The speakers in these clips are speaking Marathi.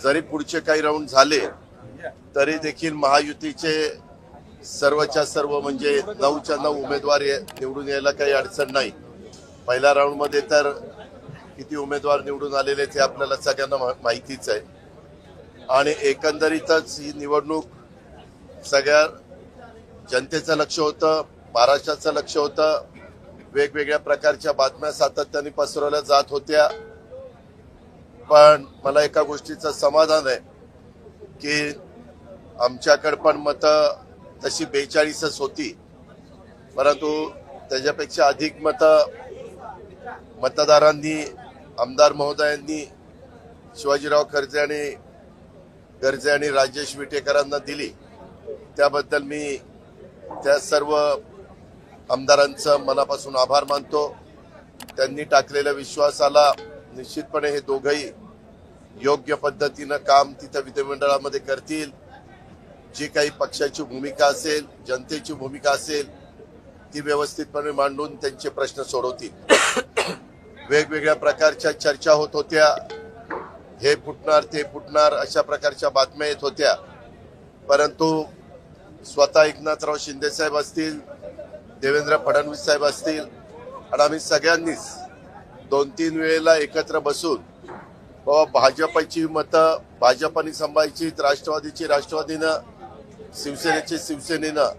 जरी पुढचे काही राऊंड झाले तरी देखील महायुतीचे सर्वच्या सर्व म्हणजे 9च्या 9 उमेदवार निवडून यायला काही अडचण नाही। पहिल्या राऊंड मध्ये तर किती उमेदवार निवडून आलेले ते आपल्याला सगळ्यांना माहितीच आहे आणि एकंदरीतच ही निवडणूक सगळ्या जनतेचं लक्ष होतं, महाराष्ट्राचं लक्ष होतं। वेगवेगळ्या प्रकारच्या बातम्या सातत्याने पसरवल्या जात होत्या, पण मला एका गोष्टीचं समाधान आहे की आमच्याकडे पण मतं तशी 42च होती, परंतु त्याच्यापेक्षा अधिक मतदारांनी आमदार महोदयांनी शिवाजीराव गर्जे आणि राजेश विटेकरांना दिली। त्याबद्दल मी त्या सर्व आमदारांचं मनापासून आभार मानतो। त्यांनी टाकलेल्या विश्वासाला निश्चितपणे हे दोघंही योग्य पद्धतीनं काम तिथं विधिमंडळामध्ये करतील। जी काही पक्षाची भूमिका असेल, जनतेची भूमिका असेल ती व्यवस्थितपणे मांडून त्यांचे प्रश्न सोडवतील। वेगवेगळ्या प्रकारच्या चर्चा होत होत्या, हे फुटणार ते फुटणार अशा प्रकारच्या बातम्या येत होत्या, परंतु स्वतः एकनाथराव शिंदे साहेब असतील, देवेंद्र फडणवीस साहेब असतील आणि आम्ही सगळ्यांनीच 2-3 वेळेला एकत्र बसून भाजपची मतं भाजपने सांभाळायची, राष्ट्रवादीची राष्ट्रवादीनं, शिवसेनेची शिवसेनेनं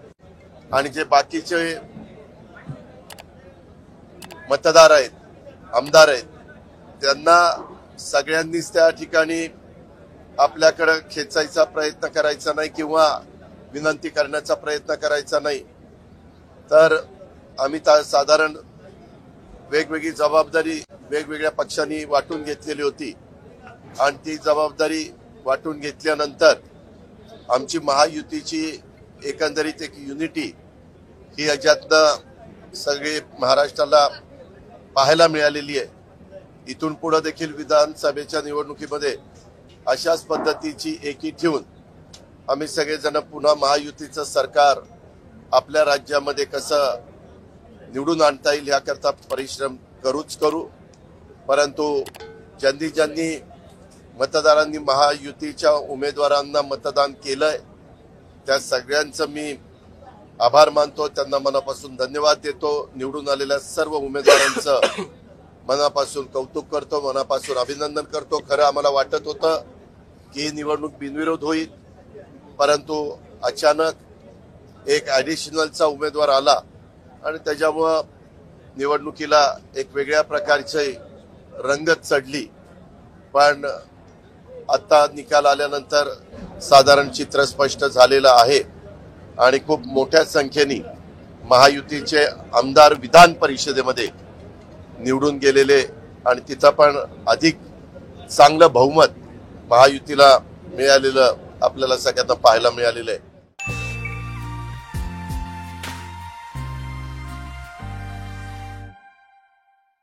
आणि जे बाकीचे मतदार आहेत, आमदार आहेत, त्यांना सगळ्यांनीच त्या ठिकाणी आपल्याकडे खेचायचा प्रयत्न करायचा नाही किंवा विनंती करण्याचा प्रयत्न करायचा नाही। तर आम्ही साधारण वेगवेगळी जबाबदारी वेगवेगळ्या पक्षांनी वाटून घेतलेली होती आणि ती जबाबदारी वाटून घेतल्यानंतर आमची महायुतीची एकंदरीत एक युनिटी ही याच्यातनं सगळे महाराष्ट्राला पाहायला मिळालेली आहे। इथून पुढे देखील विधानसभेच्या निवडणुकीमध्ये अशाच पद्धतीची एकी ठेवून आम्ही सगळेजण पुन्हा महायुतीचं सरकार आपल्या राज्यामध्ये कसं निवडून आणता येईल याकरता परिश्रम करू। परंतु ज्यांनी मतदारांनी महायुतीच्या उमेदवारांना मतदान केलंय त्या सगळ्यांचं मी आभार मानतो, त्यांना मनापासून धन्यवाद देतो। निवडून आलेल्या सर्व उमेदवारांचं मनापासून कौतुक करतो, मनापासून अभिनंदन करतो। खरं आम्हाला वाटत होतं की ही निवडणूक बिनविरोध होईल, परंतु अचानक एक ॲडिशनलचा उमेदवार आला आणि त्याच्यामुळं निवडणुकीला एक वेगळ्या प्रकारची रंगत चढली। पण आता निकाल आल्यानंतर साधारण चित्र स्पष्ट झालेलं आहे आणि खूप मोठ्या संख्येने महायुतीचे आमदार विधान परिषदेमध्ये निवडून गेलेले आणि तिथं पण अधिक चांगलं बहुमत महायुतीला मिळालेलं आपल्याला सगळ्यांना पाहायला मिळालेलं आहे।